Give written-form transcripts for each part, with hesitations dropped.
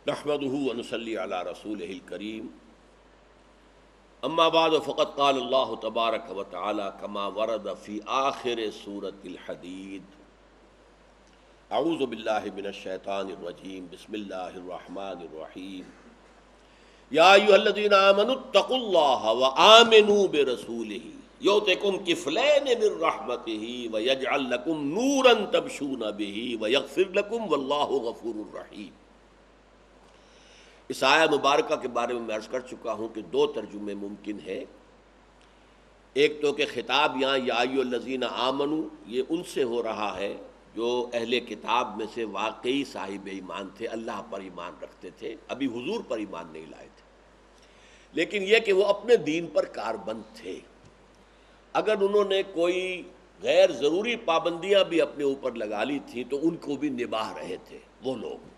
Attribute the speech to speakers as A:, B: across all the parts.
A: نحمده ونصلي على رسوله الكريم اما بعد فقد قال الله تبارك وتعالى كما ورد في آخر سورة الحديد اعوذ بالله من الشيطان الرجيم بسم الله الرحمن الرحيم يا أيها الذين آمنوا اتقوا الله وآمنوا برسوله يؤتكم كفلين من رحمته ويجعل لكم نورا تمشون به ويغفر لكم والله غفور رحيم۔ اس آیہ مبارکہ کے بارے میں عرض کر چکا ہوں کہ دو ترجمے ممکن ہے۔ ایک تو کہ خطاب یہاں یا ایھا الذین آمنوا یہ ان سے ہو رہا ہے جو اہل کتاب میں سے واقعی صاحب ایمان تھے، اللہ پر ایمان رکھتے تھے، ابھی حضور پر ایمان نہیں لائے تھے، لیکن یہ کہ وہ اپنے دین پر کاربند تھے۔ اگر انہوں نے کوئی غیر ضروری پابندیاں بھی اپنے اوپر لگا لی تھیں تو ان کو بھی نبھا رہے تھے وہ لوگ۔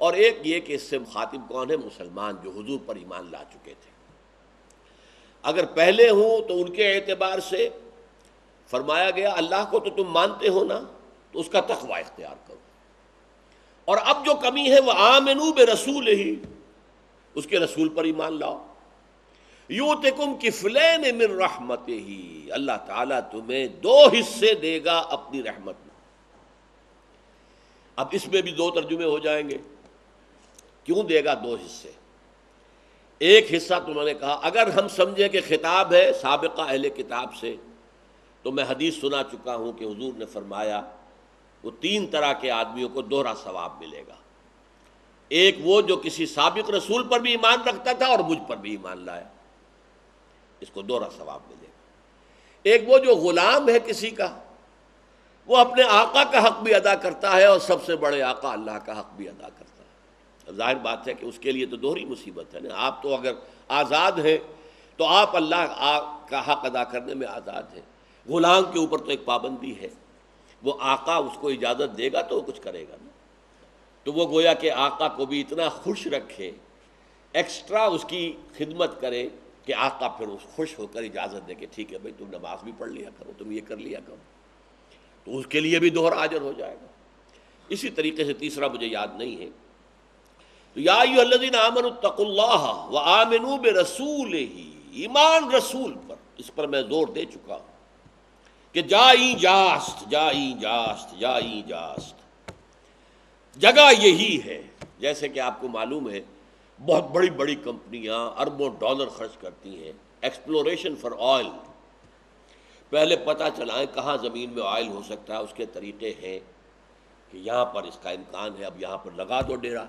A: اور ایک یہ کہ اس سے مخاطب کون ہے؟ مسلمان جو حضور پر ایمان لا چکے تھے۔ اگر پہلے ہوں تو ان کے اعتبار سے فرمایا گیا اللہ کو تو تم مانتے ہو نا، تو اس کا تقوی اختیار کرو، اور اب جو کمی ہے وہ آمنو برسول ہی، اس کے رسول پر ایمان لاؤ۔ یؤتکم کفلین من رحمتہ، اللہ تعالیٰ تمہیں دو حصے دے گا اپنی رحمت میں۔ اب اس میں بھی دو ترجمے ہو جائیں گے، کیوں دے گا دو حصے؟ ایک حصہ تو میں نے کہا اگر ہم سمجھیں کہ خطاب ہے سابقہ اہل کتاب سے، تو میں حدیث سنا چکا ہوں کہ حضور نے فرمایا وہ تین طرح کے آدمیوں کو دوہرا ثواب ملے گا۔ ایک وہ جو کسی سابق رسول پر بھی ایمان رکھتا تھا اور مجھ پر بھی ایمان لایا، اس کو دوہرا ثواب ملے گا۔ ایک وہ جو غلام ہے کسی کا، وہ اپنے آقا کا حق بھی ادا کرتا ہے اور سب سے بڑے آقا اللہ کا حق بھی ادا کرتا ہے۔ ظاہر بات ہے کہ اس کے لیے تو دوہری مصیبت ہے نا۔ آپ تو اگر آزاد ہیں تو آپ اللہ کا حق ادا کرنے میں آزاد ہیں، غلام کے اوپر تو ایک پابندی ہے، وہ آقا اس کو اجازت دے گا تو وہ کچھ کرے گا نا۔ تو وہ گویا کہ آقا کو بھی اتنا خوش رکھے، ایکسٹرا اس کی خدمت کرے کہ آقا پھر اس خوش ہو کر اجازت دے کہ ٹھیک ہے بھائی تم نماز بھی پڑھ لیا کرو، تم یہ کر لیا کرو، تو اس کے لیے بھی دوہرا اجر ہو جائے گا۔ اسی طریقے سے تیسرا مجھے یاد نہیں ہے، تو یا ایھا الذین آمنوا اتقوا اللہ وآمنوا برسولہ، ایمان رسول پر، اس پر میں زور دے چکا ہوں کہ جائیں جاست جائیں جاست جائیں جاست، جگہ یہی ہے۔ جیسے کہ آپ کو معلوم ہے بہت بڑی بڑی کمپنیاں اربوں ڈالر خرچ کرتی ہیں ایکسپلوریشن فار آئل، پہلے پتہ چلائیں کہاں زمین میں آئل ہو سکتا ہے، اس کے طریقے ہیں کہ یہاں پر اس کا امکان ہے، اب یہاں پر لگا دو ڈیرا۔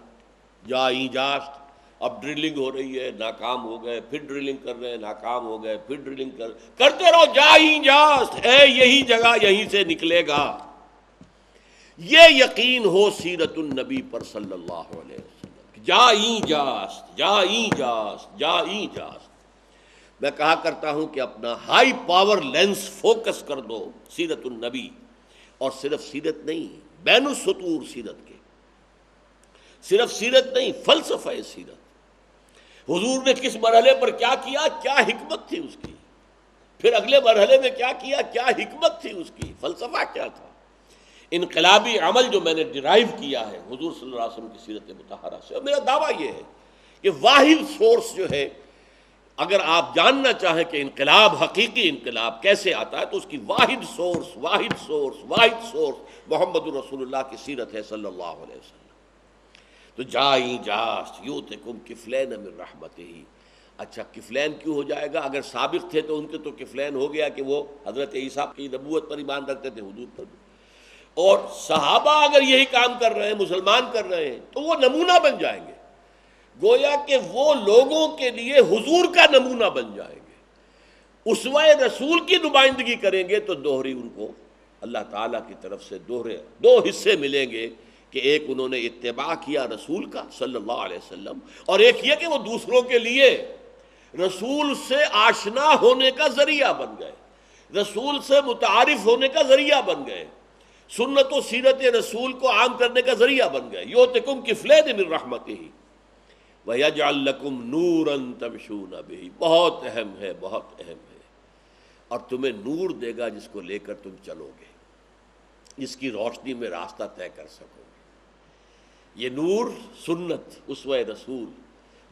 A: جائیں جاست، اب ڈرلنگ ہو رہی ہے، ناکام ہو گئے، پھر ڈرلنگ کر رہے ہیں، ناکام ہو گئے، پھر ڈرلنگ کرتے رہو، جائیں جاست ہے یہی جگہ، یہیں سے نکلے گا۔ یہ یقین ہو سیرت النبی پر صلی اللہ علیہ وسلم، جائیں جاست جائیں جاست جائیں جاست۔ میں کہا کرتا ہوں کہ اپنا ہائی پاور لینس فوکس کر دو سیرت النبی، اور صرف سیرت نہیں، بین السطور سیرت کے، صرف سیرت نہیں، فلسفہ سیرت، حضور نے کس مرحلے پر کیا کیا، کیا حکمت تھی اس کی، پھر اگلے مرحلے میں کیا کیا، کیا حکمت تھی اس کی، فلسفہ کیا تھا۔ انقلابی عمل جو میں نے ڈرائیو کیا ہے حضور صلی اللہ علیہ وسلم کی سیرت مطہرہ سے، اور میرا دعویٰ یہ ہے کہ واحد سورس جو ہے، اگر آپ جاننا چاہیں کہ انقلاب، حقیقی انقلاب کیسے آتا ہے، تو اس کی واحد سورس محمد رسول اللہ کی سیرت ہے صلی اللہ علیہ وسلم۔ تو جائیں جاست یؤتکم کفلین من رحمتہ۔ اچھا کفلین کیوں ہو جائے گا؟ اگر سابق تھے تو ان کے تو کفلین ہو گیا کہ وہ حضرت عیسیٰ کی نبوت پر ایمان رکھتے تھے، حضور پر بھی، اور صحابہ اگر یہی کام کر رہے ہیں، مسلمان کر رہے ہیں، تو وہ نمونہ بن جائیں گے، گویا کہ وہ لوگوں کے لیے حضور کا نمونہ بن جائیں گے، اسوہ رسول کی نمائندگی کریں گے، تو دوہری ان کو اللہ تعالیٰ کی طرف سے دو حصے ملیں گے کہ ایک انہوں نے اتباع کیا رسول کا صلی اللہ علیہ وسلم، اور ایک یہ کہ وہ دوسروں کے لیے رسول سے آشنا ہونے کا ذریعہ بن گئے، رسول سے متعارف ہونے کا ذریعہ بن گئے، سنت و سیرت رسول کو عام کرنے کا ذریعہ بن گئے۔ یؤتکم کفلین من رحمتہ وَيَجْعَلْ لَكُمْ نُورًا تَمْشُونَ بِهِ، بہت اہم ہے، بہت اہم ہے، اور تمہیں نور دے گا جس کو لے کر تم چلو گے، جس کی روشنی میں راستہ طے کر سکو گے۔ یہ نور سنت اسوہ رسول،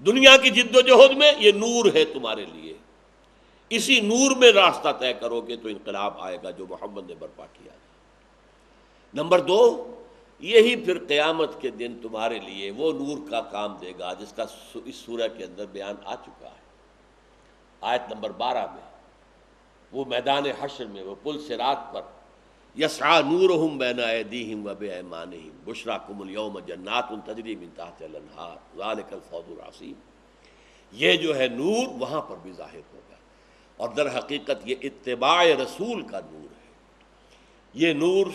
A: دنیا کی جد و جہد میں یہ نور ہے تمہارے لیے، اسی نور میں راستہ طے کرو گے تو انقلاب آئے گا جو محمد نے برپا کیا۔ نمبر دو، یہی پھر قیامت کے دن تمہارے لیے وہ نور کا کام دے گا جس کا اس سورہ کے اندر بیان آ چکا ہے، آیت نمبر 12 میں، وہ میدان حشر میں، وہ پل صراط پر، یسعی نورہم بین ایدیہم و بایمانہم بشراکم الیوم جنات تجری من تحتہا الانہار ذالک الفوز العظیم، یہ جو ہے نور وہاں پر بھی ظاہر ہوگا، اور در حقیقت یہ اتباع رسول کا نور ہے، یہ نور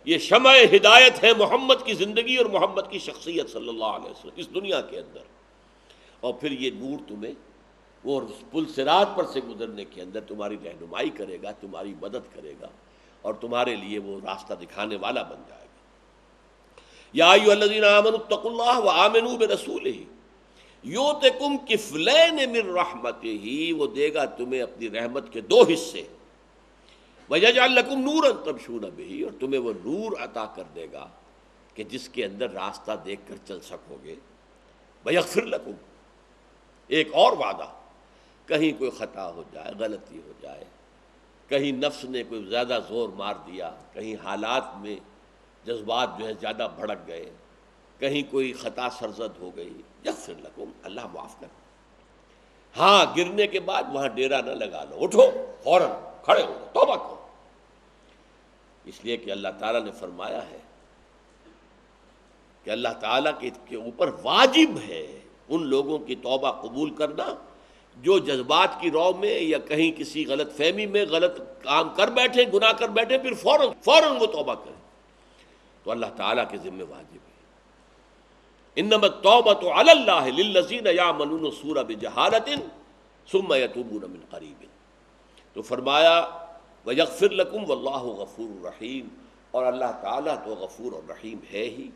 A: یہ شمع ہدایت ہے محمد کی زندگی اور محمد کی شخصیت صلی اللہ علیہ وسلم اس دنیا کے اندر، اور پھر یہ نور تمہیں وہ پل صراط پر سے گزرنے کے اندر تمہاری رہنمائی کرے گا، تمہاری مدد کرے گا، اور تمہارے لیے وہ راستہ دکھانے والا بن جائے گا۔ یا ایھا الذین آمنوا اتقوا اللہ وآمنوا برسولہ یؤتکم کفلین من رحمتہ، وہ دے گا تمہیں اپنی رحمت کے 2 حصے، وَيَجْعَلْ لَكُمْ نُورًا تَمْشُونَ بِهِ، اور تمہیں وہ نور عطا کر دے گا کہ جس کے اندر راستہ دیکھ کر چل سکو گے، وَيَغْفِرْ لَكُمْ، ایک اور وعدہ، کہیں کوئی خطا ہو جائے، غلطی ہو جائے، کہیں نفس نے کوئی زیادہ زور مار دیا، کہیں حالات میں جذبات جو ہے زیادہ بھڑک گئے، کہیں کوئی خطا سرزد ہو گئی، یغفر لکم، اللہ معاف کر۔ ہاں گرنے کے بعد وہاں ڈیرا نہ لگا لو، اٹھو فوراً کھڑے ہو جاؤ، توبہ کرو، اس لیے کہ اللہ تعالیٰ نے فرمایا ہے کہ اللہ تعالیٰ کے اوپر واجب ہے ان لوگوں کی توبہ قبول کرنا جو جذبات کی رو میں یا کہیں کسی غلط فہمی میں غلط کام کر بیٹھے، گناہ کر بیٹھے، پھر فوراً وہ توبہ کریں، تو اللہ تعالیٰ کے ذمہ واجب ہے۔ انما التوبۃ علی اللہ للذین یعملون السوء بجہالۃ ثم یتوبون من قریب، تو فرمایا وَيَغْفِرْ لَكُمْ وَاللَّهُ غَفُورٌ رَحِيمٌ، اور اللہ تعالیٰ تو غفور اور رحیم ہے ہی،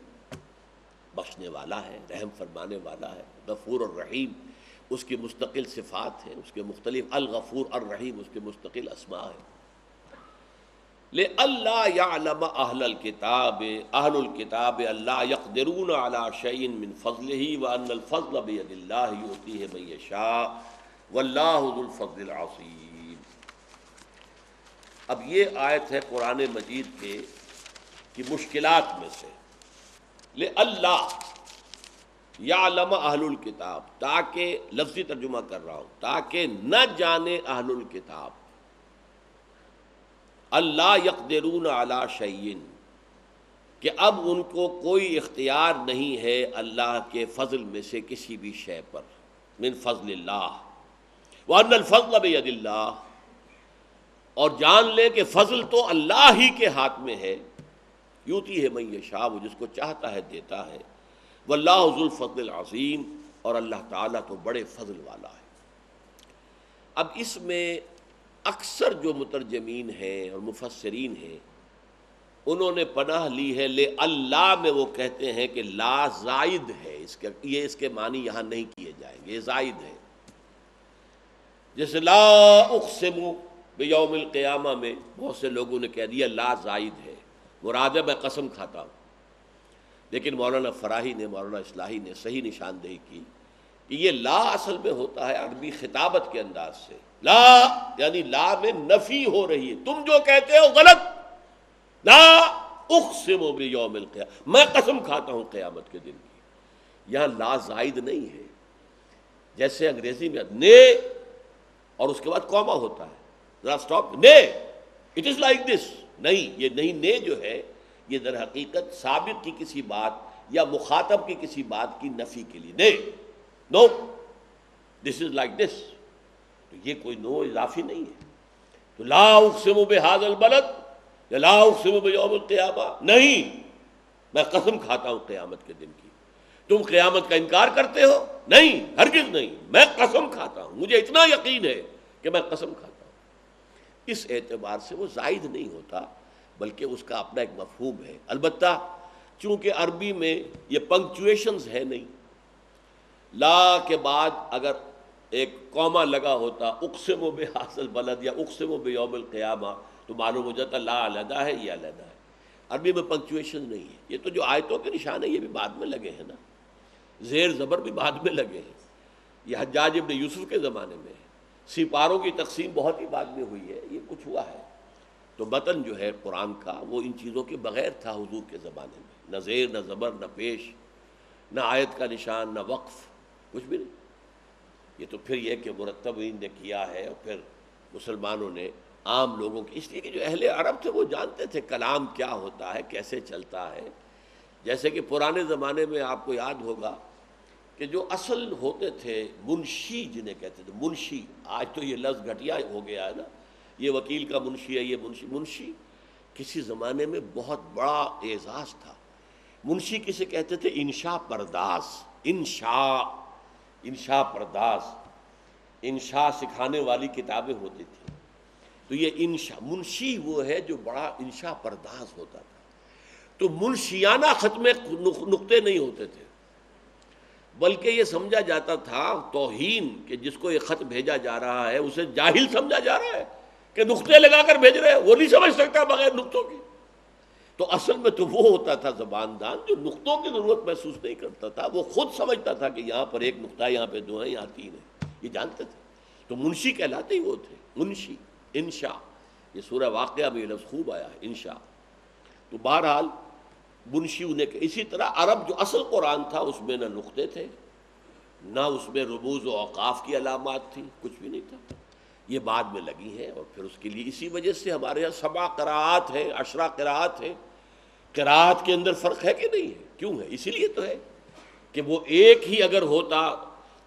A: بخشنے والا ہے، رحم فرمانے والا ہے، غفور اور رحیم اس کی مستقل صفات ہیں، اس کے مختلف، الغفور الرحیم اس کے مستقل اسماء ہیں۔ لِأَلَّا يَعْلَمَ أَهْلَ الْكِتَابِ أَهْلُ الْكِتَابِ أَلَّا يَقْدِرُونَ عَلَى شَيْءٍ مِّن فَضْلِهِ وَأَنَّ الْفَضْلَ بِيَدِ اللَّهِ يُؤْتِيهِ مَن يَشَاءُ وَاللَّهُ ذُو الْفَضْلِ الْعَظِيمِ۔ اب یہ آیت ہے قرآن مجید کی مشکلات میں سے، لِأَلَّا یعلم اہل الکتاب، تاکہ لفظی ترجمہ کر رہا ہوں، تاکہ نہ جانے اہل الکتاب، اللہ یقدرون علی شیء، کہ اب ان کو کوئی اختیار نہیں ہے اللہ کے فضل میں سے کسی بھی شے پر، من فضل اللہ، وَأَنَّ الْفَضْلَ بِيَدِ اللَّهِ، اور جان لے کہ فضل تو اللہ ہی کے ہاتھ میں ہے، یوتی ہے من یشاء، وہ جس کو چاہتا ہے دیتا ہے، واللہ ذو الفضل العظیم، اور اللہ تعالیٰ تو بڑے فضل والا ہے۔ اب اس میں اکثر جو مترجمین ہیں اور مفسرین ہیں انہوں نے پناہ لی ہے لے اللہ میں، وہ کہتے ہیں کہ لا زائد ہے، اس کے معنی یہاں نہیں کیے جائیں گے، یہ زائد ہے، جیسے لا اقسم بیوم القیامہ میں بہت سے لوگوں نے کہہ دیا لا زائد ہے، مراد ہے میں قسم کھاتا ہوں، لیکن مولانا فراہی نے، مولانا اصلاحی نے صحیح نشاندہی کی کہ یہ لا اصل میں ہوتا ہے عربی خطابت کے انداز سے، لا یعنی لا میں نفی ہو رہی ہے، تم جو کہتے ہو غلط، لا اقسم بیوم القیامہ، میں قسم کھاتا ہوں قیامت کے دن کی، یہاں لا زائد نہیں ہے، جیسے انگریزی میں نے اور اس کے بعد کوما ہوتا ہے، ذرا سٹاپ، نے اٹ از لائک دس، نہیں، یہ نہیں، نے جو ہے یہ در حقیقت سابق کی کسی بات یا مخاطب کی کسی بات کی نفی کے لیے، نے، نو دس از لائک دس، تو یہ کوئی نو اضافی نہیں ہے، تو لا اقسم بہذا البلد یا لا اقسم بیوم القیامہ، نہیں، میں قسم کھاتا ہوں قیامت کے دن کی، تم قیامت کا انکار کرتے ہو؟ نہیں، ہرگز نہیں، میں قسم کھاتا ہوں، مجھے اتنا یقین ہے کہ میں قسم کھاتا ہوں۔ اس اعتبار سے وہ زائد نہیں ہوتا، بلکہ اس کا اپنا ایک مفہوم ہے، البتہ چونکہ عربی میں یہ پنکچویشنز ہے نہیں، لا کے بعد اگر ایک کوما لگا ہوتا، اقسم بہذا البلد یا اقسم بیوم القیامہ، تو معلوم ہو جاتا لا علیحدہ ہے، یہ علیحدہ ہے۔ عربی میں پنکچویشن نہیں ہے. یہ تو جو آیتوں کے نشان ہیں یہ بھی بعد میں لگے ہیں نا, زیر زبر بھی بعد میں لگے ہیں. یہ حجاج ابن یوسف کے زمانے میں ہے. سپاروں کی تقسیم بہت ہی بعد میں ہوئی ہے, یہ کچھ ہوا ہے. تو متن جو ہے قرآن کا وہ ان چیزوں کے بغیر تھا حضور کے زمانے میں, نہ زیر نہ زبر نہ پیش نہ آیت کا نشان نہ وقف, کچھ بھی نہیں. یہ تو پھر یہ کہ مرتبین نے کیا ہے اور پھر مسلمانوں نے عام لوگوں کی, اس لیے کہ جو اہل عرب تھے وہ جانتے تھے کلام کیا ہوتا ہے, کیسے چلتا ہے. جیسے کہ پرانے زمانے میں آپ کو یاد ہوگا کہ جو اصل ہوتے تھے منشی جنہیں کہتے تھے, منشی, آج تو یہ لفظ گھٹیا ہو گیا ہے نا, یہ وکیل کا منشی ہے, یہ منشی کسی زمانے میں بہت بڑا اعزاز تھا. منشی کسے کہتے تھے؟ انشاء پرداز, انشاء پرداز, انشاء سکھانے والی کتابیں ہوتی تھیں. تو یہ انشاء, منشی وہ ہے جو بڑا انشاء پرداز ہوتا تھا. تو منشیانہ خط میں نقطے نہیں ہوتے تھے, بلکہ یہ سمجھا جاتا تھا توہین کہ جس کو یہ خط بھیجا جا رہا ہے اسے جاہل سمجھا جا رہا ہے کہ نقطے لگا کر بھیج رہے ہیں, وہ نہیں سمجھ سکتا بغیر نقطوں کی. تو اصل میں تو وہ ہوتا تھا زبان دان جو نقطوں کی ضرورت محسوس نہیں کرتا تھا, وہ خود سمجھتا تھا کہ یہاں پر ایک نقطہ ہے, یہاں پہ دو ہیں, یہاں تین ہیں, یہ جانتے تھے. تو منشی کہلاتے ہی وہ تھے, منشی. انشاء, یہ سورہ واقعہ میں یہ لفظ خوب آیا ہے, انشاء. تو بہرحال منشی انہیں کہ اسی طرح عرب جو اصل قرآن تھا اس میں نہ نقطے تھے, نہ اس میں رموز و اوقاف کی علامات تھی, کچھ بھی نہیں تھا. یہ بعد میں لگی ہیں, اور پھر اس کے لیے اسی وجہ سے ہمارے یہاں 7 قراءات ہیں, 10 قراءات ہیں. قراءت کے اندر فرق ہے کہ نہیں ہے؟ کیوں ہے؟ اسی لیے تو ہے کہ وہ ایک ہی اگر ہوتا,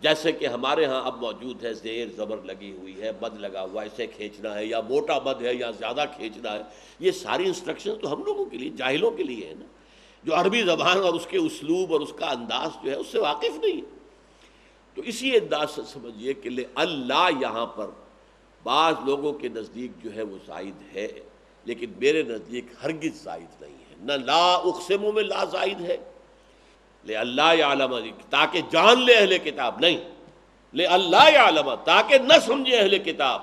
A: جیسے کہ ہمارے ہاں اب موجود ہے زیر زبر لگی ہوئی ہے, مد لگا ہوا ہے, اسے کھینچنا ہے, یا موٹا مد ہے یا زیادہ کھینچنا ہے, یہ ساری انسٹرکشن تو ہم لوگوں کے لیے, جاہلوں کے لیے ہے نا, جو عربی زبان اور اس کے اسلوب اور اس کا انداز جو ہے اس سے واقف نہیں ہے. تو اسی انداز سے سمجھیے کہ اللہ یہاں پر بعض لوگوں کے نزدیک جو ہے وہ زائد ہے, لیکن میرے نزدیک ہرگز زائد نہیں ہے. نہ لا اقسم میں لا زائد ہے, لے اللہ یعلم, تاکہ جان لے اہل کتاب, نہیں لے اللہ یعلم, تاکہ نہ سمجھے اہل کتاب,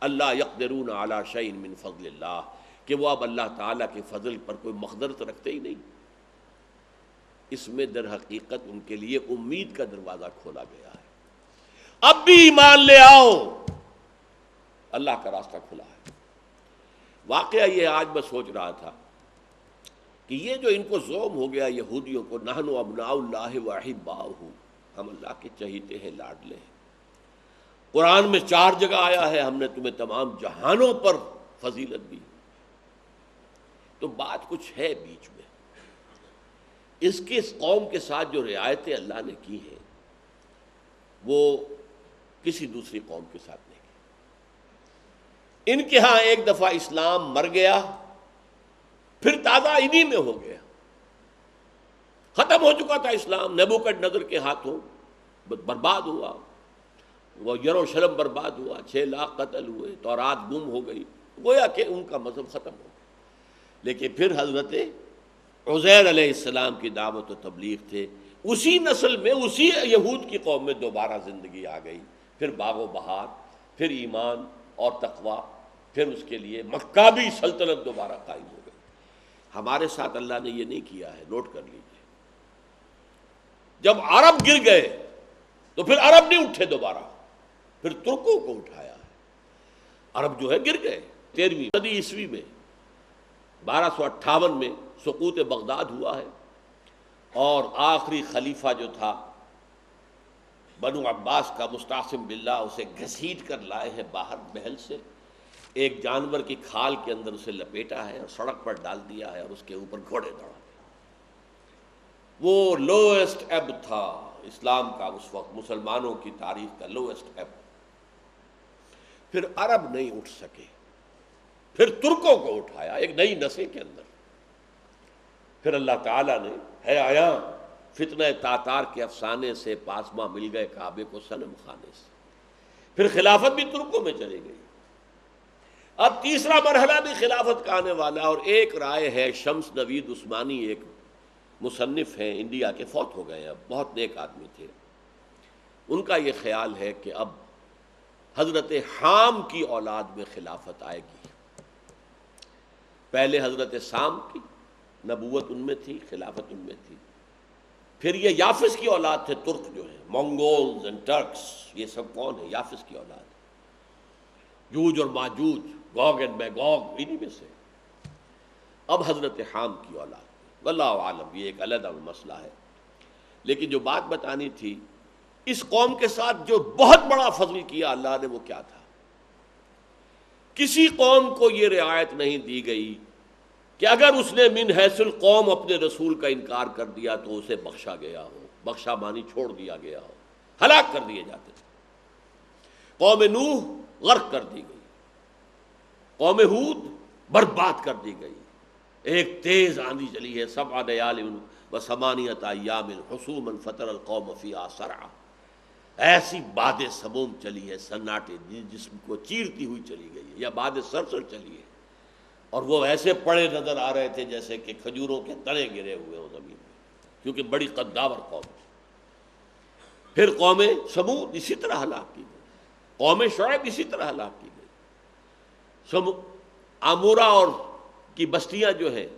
A: اللہ یقدرون علی شیء من فضل اللہ, کہ وہ اب اللہ تعالیٰ کے فضل پر کوئی مقدرت رکھتے ہی نہیں. اس میں در حقیقت ان کے لیے امید کا دروازہ کھولا گیا ہے. اب بھی ایمان لے آؤ, اللہ کا راستہ کھلا ہے. واقعہ یہ, آج میں سوچ رہا تھا کہ یہ جو ان کو زوم ہو گیا یہودیوں کو, نحن ابناء اللہ واحباؤہ, ہم اللہ کے چہیتے ہیں, لاڈلے ہیں. قرآن میں 4 جگہ آیا ہے ہم نے تمہیں تمام جہانوں پر فضیلت دی. تو بات کچھ ہے بیچ میں, اس کی اس قوم کے ساتھ جو رعایتیں اللہ نے کی ہیں وہ کسی دوسری قوم کے ساتھ نہیں کی. ان کے ہاں ایک دفعہ اسلام مر گیا, پھر تازہ انہی میں ہو گیا. ختم ہو چکا تھا اسلام, نبوکڈ کے ہاتھوں برباد ہوا, وہ یروشلم برباد ہوا, 6 لاکھ قتل ہوئے, تورات گم ہو گئی, گویا کہ ان کا مذہب ختم ہو گیا. لیکن پھر حضرت عزیر علیہ السلام کی دعوت و تبلیغ تھے, اسی نسل میں, اسی یہود کی قوم میں دوبارہ زندگی آ گئی. پھر باغ و بہار, پھر ایمان اور تقوی, پھر اس کے لیے مکابی سلطنت دوبارہ قائم ہو گئی. ہمارے ساتھ اللہ نے یہ نہیں کیا ہے, نوٹ کر لیجیے. جب عرب گر گئے تو پھر عرب نہیں اٹھے دوبارہ, پھر ترکوں کو اٹھایا ہے. عرب جو ہے گر گئے. 13ویں صدی عیسوی میں 1258 میں سقوط بغداد ہوا ہے, اور آخری خلیفہ جو تھا بنو عباس کا, مستعصم باللہ, اسے گھسیٹ کر لائے ہیں باہر محل سے, ایک جانور کی کھال کے اندر اسے لپیٹا ہے اور سڑک پر ڈال دیا ہے, اور اس کے اوپر گھوڑے دوڑا دے. وہ لوئسٹ ایب تھا اسلام کا اس وقت, مسلمانوں کی تاریخ کا لوئسٹ ایب. پھر عرب نہیں اٹھ سکے, پھر ترکوں کو اٹھایا ایک نئی نسل کے اندر. پھر اللہ تعالیٰ نے ہے آیا فتنہ تاتار کے افسانے سے پاسماں مل گئے کعبے کو صنم خانے سے. پھر خلافت بھی ترکوں میں چلی گئی. اب تیسرا مرحلہ بھی خلافت کا آنے والا, اور ایک رائے ہے, شمس نوید عثمانی ایک مصنف ہیں انڈیا کے, فوت ہو گئے, اب بہت نیک آدمی تھے. ان کا یہ خیال ہے کہ اب حضرت حام کی اولاد میں خلافت آئے گی. پہلے حضرت سام کی, نبوت ان میں تھی، خلافت ان میں تھی۔ پھر یہ یافس کی اولاد تھے، ترک جو ہیں، منگولز اینڈ ٹرکس، یہ سب کون ہیں؟ یافس کی اولاد، یوج اور ماجوج، گوگ اینڈ میگوگ، انہی میں سے۔ اب حضرت حام کی اولاد، واللہ عالم، یہ ایک علیحدہ مسئلہ ہے۔ لیکن جو بات بتانی تھی، اس قوم کے ساتھ جو بہت بڑا فضل کیا اللہ نے، وہ کیا تھا؟ کسی قوم کو یہ رعایت نہیں دی گئی کہ اگر اس نے من حیث القوم اپنے رسول کا انکار کر دیا تو اسے بخشا گیا ہو، بخشا مانی چھوڑ دیا گیا ہو، ہلاک کر دیے جاتے تھے۔ قوم نوح غرق کر دی گئی، قوم ہود برباد کر دی گئی، ایک تیز آندھی چلی ہے، سبع لیال وثمانیۃ ایام حسوما فتر القوم فیہا صرعا، ایسی باد سموم چلی ہے، سناٹے جسم کو چیرتی ہوئی چلی گئی ہے، یا باد سرسر چلی ہے، اور وہ ایسے پڑے نظر آ رہے تھے جیسے کہ کھجوروں کے تنے گرے ہوئے ہوں زمین میں، کیونکہ بڑی قداور قوم ہے۔ پھر قوم سمود اسی طرح ہلاک کی گئی، قوم شعیب اسی طرح ہلاک کی گئی، عمورہ اور کی بستیاں جو ہیں،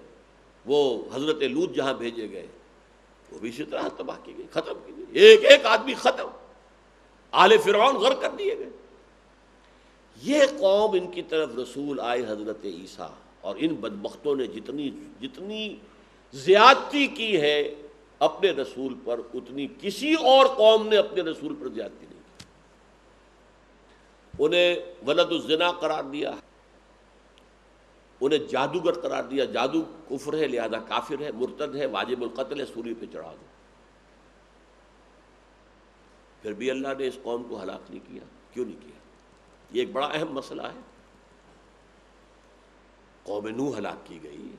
A: وہ حضرت لوط جہاں بھیجے گئے وہ بھی اسی طرح تباہ کی گئی، ختم کی گئی، ایک ایک آدمی ختم، آل فرعون غرق کر دیے گئے۔ یہ قوم، ان کی طرف رسول آئے حضرت عیسیٰ، اور ان بدبختوں نے جتنی زیادتی کی ہے اپنے رسول پر، اتنی کسی اور قوم نے اپنے رسول پر زیادتی نہیں کی۔ انہیں ولد الزنا قرار دیا، انہیں جادوگر قرار دیا، جادو کفر ہے لہذا کافر ہے، مرتد ہے، واجب القتل ہے، سولی پہ چڑھا دو۔ پھر بھی اللہ نے اس قوم کو ہلاک نہیں کیا، کیوں نہیں کیا؟ یہ ایک بڑا اہم مسئلہ ہے۔ قوم نوح ہلاک کی گئی،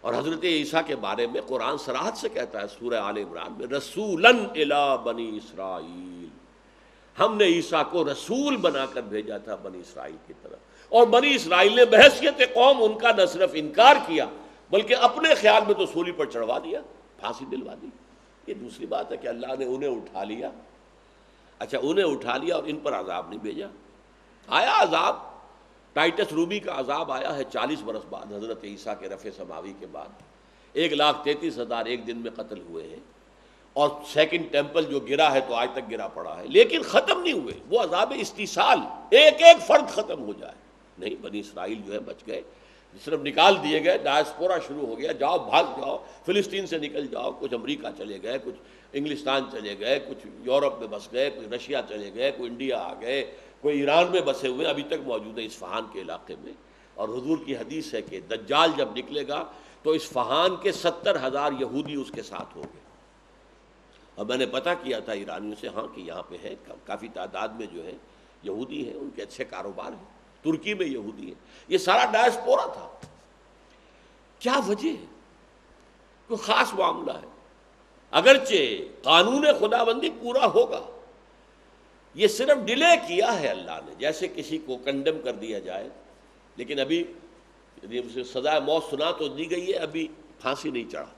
A: اور حضرت عیسیٰ کے بارے میں قرآن صراحت سے کہتا ہے سورہ آل عمران میں، رسولاً الی بنی اسرائیل، ہم نے عیسیٰ کو رسول بنا کر بھیجا تھا بنی اسرائیل کی طرف، اور بنی اسرائیل نے بحیثیت قوم ان کا نہ صرف انکار کیا بلکہ اپنے خیال میں تو سولی پر چڑھوا دیا، پھانسی دلوا دی۔ یہ دوسری بات ہے کہ اللہ نے انہیں اٹھا لیا، اچھا انہیں اٹھا لیا اور ان پر عذاب نہیں بھیجا۔ آیا عذاب، ٹائٹس رومی کا عذاب آیا ہے 40 برس بعد، حضرت عیسیٰ کے رفع سماوی کے بعد 1,33,000 ایک دن میں قتل ہوئے ہیں، اور سیکنڈ ٹیمپل جو گرا ہے تو آج تک گرا پڑا ہے، لیکن ختم نہیں ہوئے وہ عذاب استیصال، ایک ایک فرد ختم ہو جائے نہیں۔ بنی اسرائیل جو ہے بچ گئے، صرف نکال دیے گئے، ڈائسپورا شروع ہو گیا، جاؤ بھاگ جاؤ، فلسطین سے نکل جاؤ، کچھ امریکہ چلے گئے، کچھ انگلستان چلے گئے، کچھ یورپ میں بس گئے، کوئی رشیا چلے گئے، کوئی انڈیا آ گئے، کوئی ایران میں بسے ہوئے ابھی تک موجود ہے اصفہان کے علاقے میں۔ اور حضور کی حدیث ہے کہ دجال جب نکلے گا تو اصفہان کے 70,000 یہودی اس کے ساتھ ہوں گے۔ اور میں نے پتہ کیا تھا ایرانیوں سے، ہاں کہ یہاں پہ ہے کافی تعداد میں جو ہے یہودی ہیں، ان کے اچھے کاروبار ہیں، ترکی میں یہودی ہیں، یہ سارا ڈائسپورا تھا۔ کیا وجہ ہے؟ کوئی خاص معاملہ ہے؟ اگرچہ قانون خداوندی پورا ہوگا، یہ صرف ڈیلے کیا ہے اللہ نے، جیسے کسی کو کنڈم کر دیا جائے، لیکن ابھی اسے سزا موت سنا تو دی گئی ہے، ابھی پھانسی نہیں چڑھا۔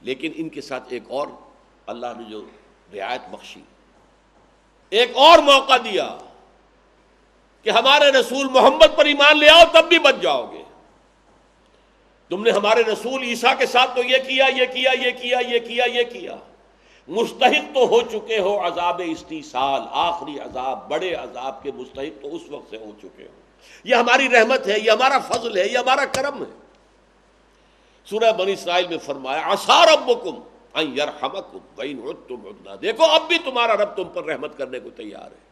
A: لیکن ان کے ساتھ ایک اور اللہ نے جو رعایت بخشی، ایک اور موقع دیا کہ ہمارے رسول محمد پر ایمان لے آؤ تب بھی بچ جاؤ گے۔ تم نے ہمارے رسول عیسیٰ کے ساتھ تو یہ کیا، یہ کیا، یہ کیا، یہ کیا، یہ کیا، مستحق تو ہو چکے ہو عذاب استیصال، آخری عذاب، بڑے عذاب کے مستحق تو اس وقت سے ہو چکے ہو۔ یہ ہماری رحمت ہے، یہ ہمارا فضل ہے، یہ ہمارا کرم ہے۔ سورہ بنی اسرائیل میں فرمایا عسیٰ ربکم ان یرحمکم وان عدتم عدنا، دیکھو اب بھی تمہارا رب تم پر رحمت کرنے کو تیار ہے۔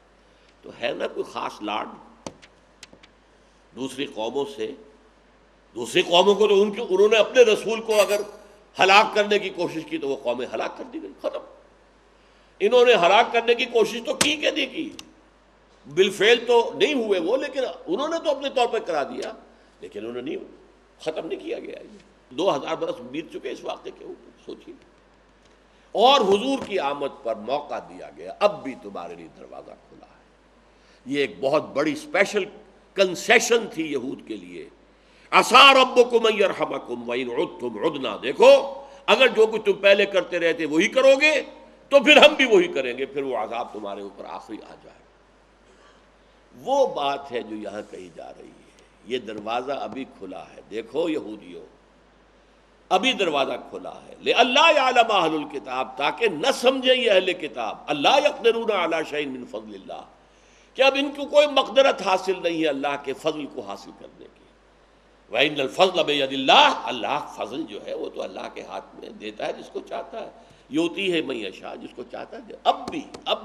A: تو ہے نا کوئی خاص لاڈ دوسری قوموں سے؟ دوسری قوموں کو تو انہوں نے اپنے رسول کو اگر ہلاک کرنے کی کوشش کی تو وہ قومیں ہلاک کر دی گئی، ختم۔ انہوں نے ہلاک کرنے کی کوشش تو کی کہ نہیں کی، بالفعل تو نہیں ہوئے وہ، لیکن انہوں نے تو اپنے طور پہ کرا دیا، لیکن انہوں نے نہیں، ختم نہیں کیا گیا۔ 2000 برس بیت چکے اس واقعے کے اوپر، سوچیے۔ اور حضور کی آمد پر موقع دیا گیا، اب بھی تمہارے لیے دروازہ کھلا ہے۔ یہ ایک بہت بڑی اسپیشل کنسیشن تھی یہود کے لیے۔ عسیٰ ربکم ان یرحمکم وان عدتم عدنا، دیکھو اگر جو کچھ تم پہلے کرتے رہے تھے وہی کرو گے تو پھر ہم بھی وہی کریں گے، پھر وہ عذاب تمہارے اوپر آخری آ جائے۔ وہ بات ہے جو یہاں کہی جا رہی ہے۔ یہ دروازہ ابھی کھلا ہے، دیکھو یہودیوں، ابھی دروازہ کھلا ہے، لِأَلَّا يَعْلَمَ أَهْلُ الْكِتَابِ، تاکہ نہ سمجھیں یہ اہل کتاب، اللہ يَقْدِرُونَ عَلَى شَيْءٍ مِّن فَضْلِ اللَّهِ، کہ اب ان کو کوئی مقدرت حاصل نہیں ہے اللہ کے فضل کو حاصل کرنے کی۔ وَإِنَّ الْفَضْلَ بِيَدِ اللَّهِ، اللہ فضل جو ہے وہ تو اللہ کے ہاتھ میں دیتا ہے جس کو چاہتا ہے، یؤتیہ من یشاء، جس کو چاہتا ہے۔ اب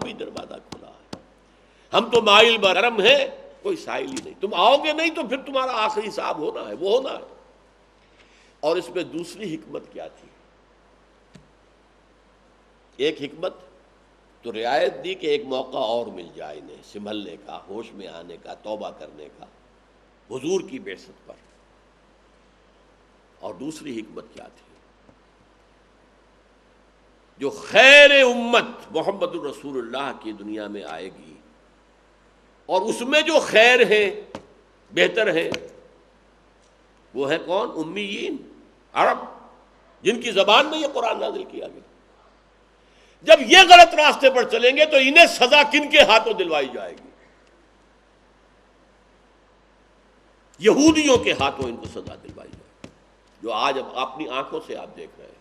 A: بھی دروازہ کھلا ہے، ہم تو مائل برم ہیں، کوئی سائل ہی نہیں، تم آؤ گے نہیں تو پھر تمہارا آخری حساب ہونا ہے، وہ ہونا ہے۔ اور اس میں دوسری حکمت کیا تھی؟ ایک حکمت تو رعایت دی کہ ایک موقع اور مل جائے انہیں سنبھلنے کا، ہوش میں آنے کا، توبہ کرنے کا حضور کی بعثت پر۔ اور دوسری حکمت کیا تھی؟ جو خیر امت محمد الرسول اللہ کی دنیا میں آئے گی، اور اس میں جو خیر ہے، بہتر ہے، وہ ہے کون؟ امیین، عرب، جن کی زبان میں یہ قرآن نازل کیا گیا۔ جب یہ غلط راستے پر چلیں گے تو انہیں سزا کن کے ہاتھوں دلوائی جائے گی؟ یہودیوں کے ہاتھوں ان کو سزا دلوائی جائے گی، جو آج اب اپنی آنکھوں سے آپ دیکھ رہے ہیں۔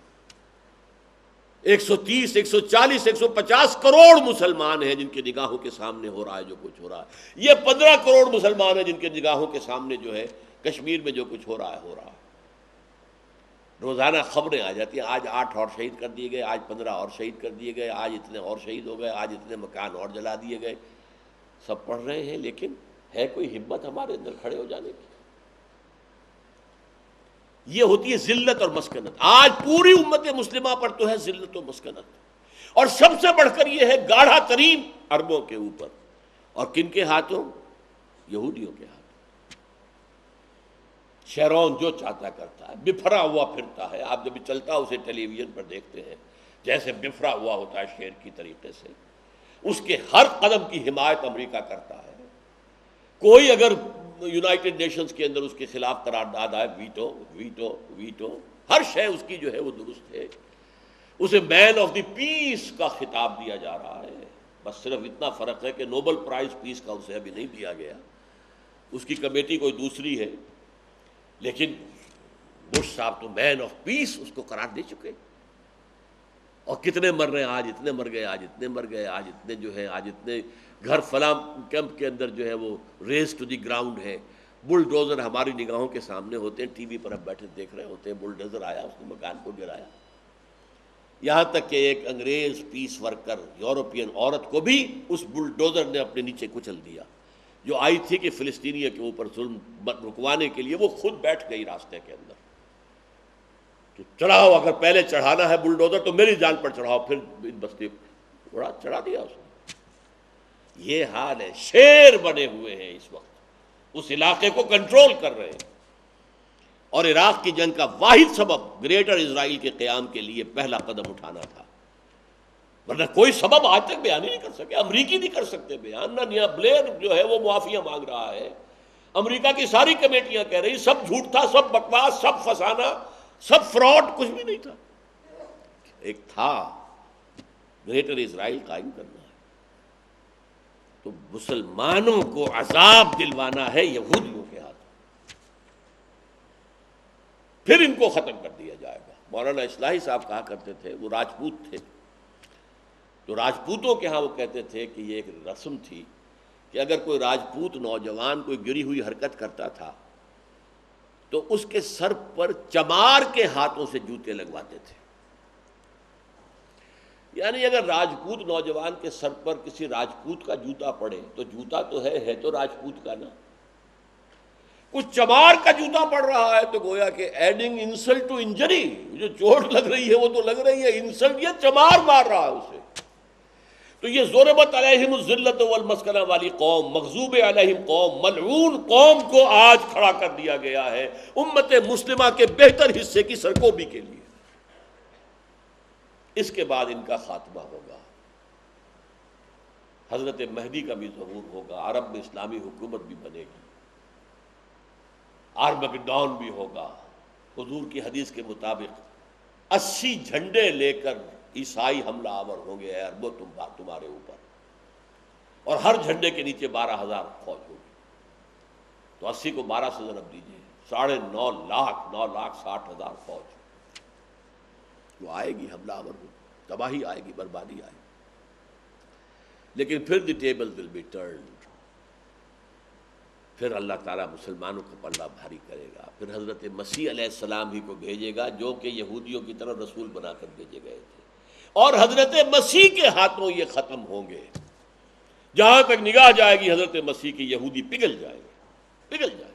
A: 130، 140، 150 کروڑ مسلمان ہیں جن کے نگاہوں کے سامنے ہو رہا ہے جو کچھ ہو رہا ہے۔ یہ 15 کروڑ مسلمان ہیں جن کے نگاہوں کے سامنے جو ہے کشمیر میں جو کچھ ہو رہا ہے۔ روزانہ خبریں آ جاتی ہیں، آج 8 اور شہید کر دیے گئے، آج 15 اور شہید کر دیے گئے، آج اتنے اور شہید ہو گئے، آج اتنے مکان اور جلا دیے گئے۔ سب پڑھ رہے ہیں، لیکن ہے کوئی ہمت ہمارے اندر کھڑے ہو جانے کی؟ یہ ہوتی ہے ذلت اور مسکنت۔ آج پوری امت مسلمہ پر تو ہے ذلت و مسکنت، اور سب سے بڑھ کر یہ ہے گاڑھا ترین عربوں کے اوپر، اور کن کے ہاتھوں؟ یہودیوں کے ہاتھوں۔ شیرون جو چاہتا کرتا ہے، بفرا ہوا پھرتا ہے، آپ جب چلتا اسے ٹیلی ویژن پر دیکھتے ہیں، جیسے بفرا ہوا ہوتا ہے شیر کی طریقے سے، اس کے ہر قدم کی حمایت امریکہ کرتا ہے۔ کوئی اگر یونائٹڈ نیشنز کے اندر اس کے خلاف قرارداد آئے، ویٹو ویٹو ویٹو، ہر شے اس کی جو ہے وہ درست ہے۔ اسے مین آف دی پیس کا خطاب دیا جا رہا ہے، بس صرف اتنا فرق ہے کہ نوبل پرائز پیس کا اسے ابھی نہیں دیا گیا، اس کی کمیٹی کوئی دوسری ہے، لیکن بش صاحب تو مین آف پیس اس کو قرار دے چکے۔ اور کتنے مر رہے ہیں، آج اتنے مر گئے، آج اتنے مر گئے، آج اتنے جو ہے، آج اتنے گھر فلاں کیمپ کے اندر جو ہے وہ ریز ٹو دی گراؤنڈ ہے۔ بلڈوزر ہماری نگاہوں کے سامنے ہوتے ہیں، ٹی وی پر ہم بیٹھے دیکھ رہے ہوتے ہیں، بلڈوزر آیا، اس نے مکان کو گرایا۔ یہاں تک کہ ایک انگریز پیس ورکر یورپین عورت کو بھی اس بلڈوزر نے اپنے نیچے کچل دیا، جو آئی تھی کہ فلسطینیوں کے اوپر ظلم رکوانے کے لیے، وہ خود بیٹھ گئی راستے کے اندر کہ چڑھاؤ، اگر پہلے چڑھانا ہے بلڈوزر تو میری جان پر چڑھاؤ، پھر بستی چڑھا دیا اس نے۔ یہ حال ہے، شیر بنے ہوئے ہیں اس وقت، اس علاقے کو کنٹرول کر رہے ہیں۔ اور عراق کی جنگ کا واحد سبب گریٹر اسرائیل کے قیام کے لیے پہلا قدم اٹھانا تھا، ورنہ کوئی سبب آج تک بیان ہی نہیں کر سکے، امریکی نہیں کر سکتے بیان، نہ نیا بلیر جو ہے وہ معافیاں مانگ رہا ہے، امریکہ کی ساری کمیٹیاں کہہ رہی سب جھوٹ تھا، سب بکواس، سب فسانہ، سب فراڈ، کچھ بھی نہیں تھا۔ ایک تھا گریٹر اسرائیل قائم کرنا ہے، تو مسلمانوں کو عذاب دلوانا ہے یہودیوں کے ہاتھ، پھر ان کو ختم کر دیا جائے گا۔ مولانا اصلاحی صاحب کہا کرتے تھے، وہ راجپوت تھے، تو راجپوتوں کے ہاں وہ کہتے تھے کہ یہ ایک رسم تھی کہ اگر کوئی راجپوت نوجوان کوئی گری ہوئی حرکت کرتا تھا تو اس کے سر پر چمار کے ہاتھوں سے جوتے لگواتے تھے۔ یعنی اگر راجپوت نوجوان کے سر پر کسی راجپوت کا جوتا پڑے تو جوتا تو ہے تو راجپوت کا نا، کچھ چمار کا جوتا پڑ رہا ہے تو گویا کہ ایڈنگ انسلٹ ٹو انجری، جو چوٹ لگ رہی ہے وہ تو لگ رہی ہے، انسلٹ یہ چمار مار رہا ہے اسے۔ تو یہ ضربت علیہم الذلۃ والمسکنہ والی قوم، مغضوب علیہم قوم، ملعون قوم کو آج کھڑا کر دیا گیا ہے امت مسلمہ کے بہتر حصے کی سرکوبی کے لیے۔ اس کے بعد ان کا خاتمہ ہوگا، حضرت مہدی کا بھی ظہور ہوگا، عرب میں اسلامی حکومت بھی بنے گی، آرمگڈون بھی ہوگا۔ حضور کی حدیث کے مطابق 80 جھنڈے لے کر عیسائی حملہ آور ہوں گے، اے عربو تمہارے اوپر، اور ہر جھنڈے کے نیچے 12,000 فوج ہوگی۔ تو 80 کو 12 سے ضرب دیجیے، 9.5 لاکھ، 9,60,000 فوج وہ آئے گی، حملہ آور ہو، تباہی آئے گی، بربادی آئے گی۔ لیکن پھر the table will be turned, پھر اللہ تعالیٰ مسلمانوں کو پلہ بھاری کرے گا، پھر حضرت مسیح علیہ السلام ہی کو بھیجے گا جو کہ یہودیوں کی طرف رسول بنا کر بھیجے گئے تھے، اور حضرت مسیح کے ہاتھوں یہ ختم ہوں گے۔ جہاں تک نگاہ جائے گی حضرت مسیح کی، یہودی پگھل جائے گا، پگھل جائے گا۔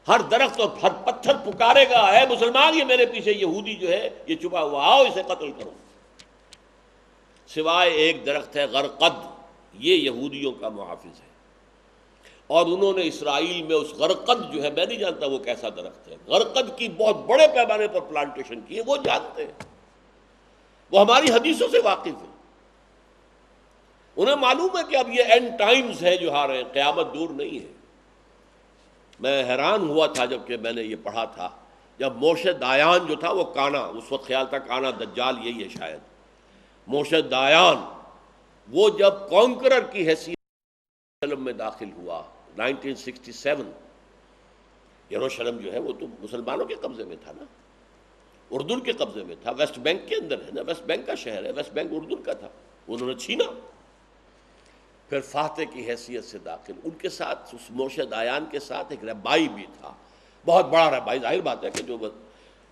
A: ہر درخت اور ہر پتھر پکارے گا، اے مسلمان یہ میرے پیچھے یہودی جو ہے یہ چھپا ہوا، آؤ اسے قتل کرو، سوائے ایک درخت ہے غرقد، یہ یہودیوں کا محافظ ہے، اور انہوں نے اسرائیل میں اس غرقد جو ہے، میں نہیں جانتا وہ کیسا درخت ہے، غرقد کی بہت بڑے پیمانے پر پلانٹیشن کی ہے، وہ جانتے ہیں، وہ ہماری حدیثوں سے واقف ہیں، انہیں معلوم ہے کہ اب یہ اینڈ ٹائمز ہے جو آ رہے ہیں، قیامت دور نہیں ہے۔ میں حیران ہوا تھا جب کہ میں نے یہ پڑھا تھا، جب موشے دایان جو تھا وہ کانا، اس وقت خیال تھا کانا دجال یہی ہے شاید، موشے دایان وہ جب کانکرر کی حیثیت یروشلم میں داخل ہوا 1967، یروشلم جو ہے وہ تو مسلمانوں کے قبضے میں تھا نا، اردن کے قبضے میں تھا، ویسٹ بینک کے اندر ہے نا، ویسٹ بینک کا شہر ہے، ویسٹ بینک اردن کا تھا، انہوں نے چھینا، پھر فاتح کی حیثیت سے داخل، ان کے ساتھ اس موشے دایان کے ساتھ ایک رہبائی بھی تھا، بہت بڑا رہبائی، ظاہر بات ہے کہ جو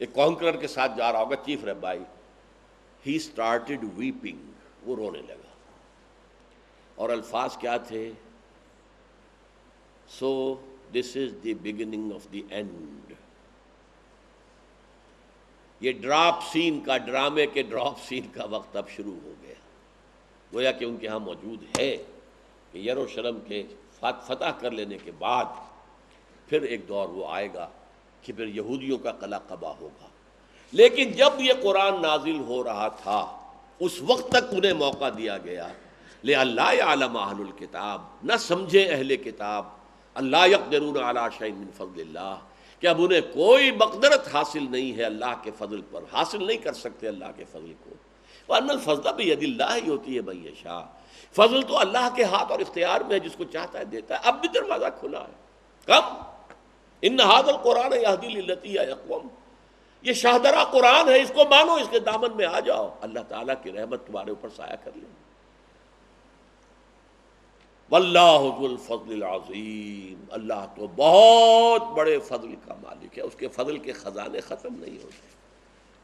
A: ایک کانکرر کے ساتھ جا رہا ہوگا چیف رہبائی، ہی اسٹارٹڈ ویپنگ، وہ رونے لگا، اور الفاظ کیا تھے؟ So this is the beginning of the end, یہ ڈراپ سین کا، ڈرامے کے ڈراپ سین کا وقت اب شروع ہو گیا، گویا کہ ان کے ہاں موجود ہے کہ یروشلم کے فتح کر لینے کے بعد پھر ایک دور وہ آئے گا کہ پھر یہودیوں کا قلع قبا ہوگا۔ لیکن جب یہ قرآن نازل ہو رہا تھا اس وقت تک انہیں موقع دیا گیا، لئلا یعلم اہل الکتاب، نہ سمجھے اہل کتاب، اللہ یقدرون علی شیء من فضل اللہ، کہ اب انہیں کوئی مقدرت حاصل نہیں ہے اللہ کے فضل پر، حاصل نہیں کر سکتے اللہ کے فضل کو، وَأَنَّ الْفَضْلَ بِيَدِ اللَّهِ يُؤْتِيهِ مَن يَشَاءُ، فضل تو اللہ کے ہاتھ اور اختیار میں ہے، جس کو چاہتا ہے دیتا ہے۔ اب بھی دروازہ کھلا ہے، کب؟ إِنَّ هَذَا الْقُرْآنَ يَهْدِي لِلَّتِي هِيَ أَقْوَمُ، یہ شاہدرہ قرآن ہے، اس کو مانو، اس کے دامن میں آ جاؤ، اللہ تعالیٰ کی رحمت تمہارے اوپر سایہ کر لے۔ واللہ ذو الفضل العظیم، اللہ تو بہت بڑے فضل کا مالک ہے، اس کے فضل کے خزانے ختم نہیں ہوتے،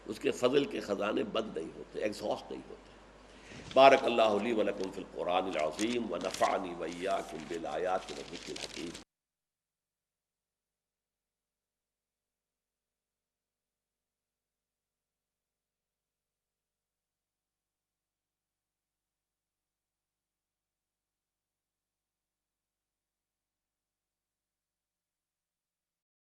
A: اس کے فضل کے خزانے بند نہیں ہوتے، ایگزاسٹ نہیں ہوتے۔ بارک اللہ لی ولکم فی القرآن العظیم ونفعنی وإیاکم بالآیات والذکر الحکیم۔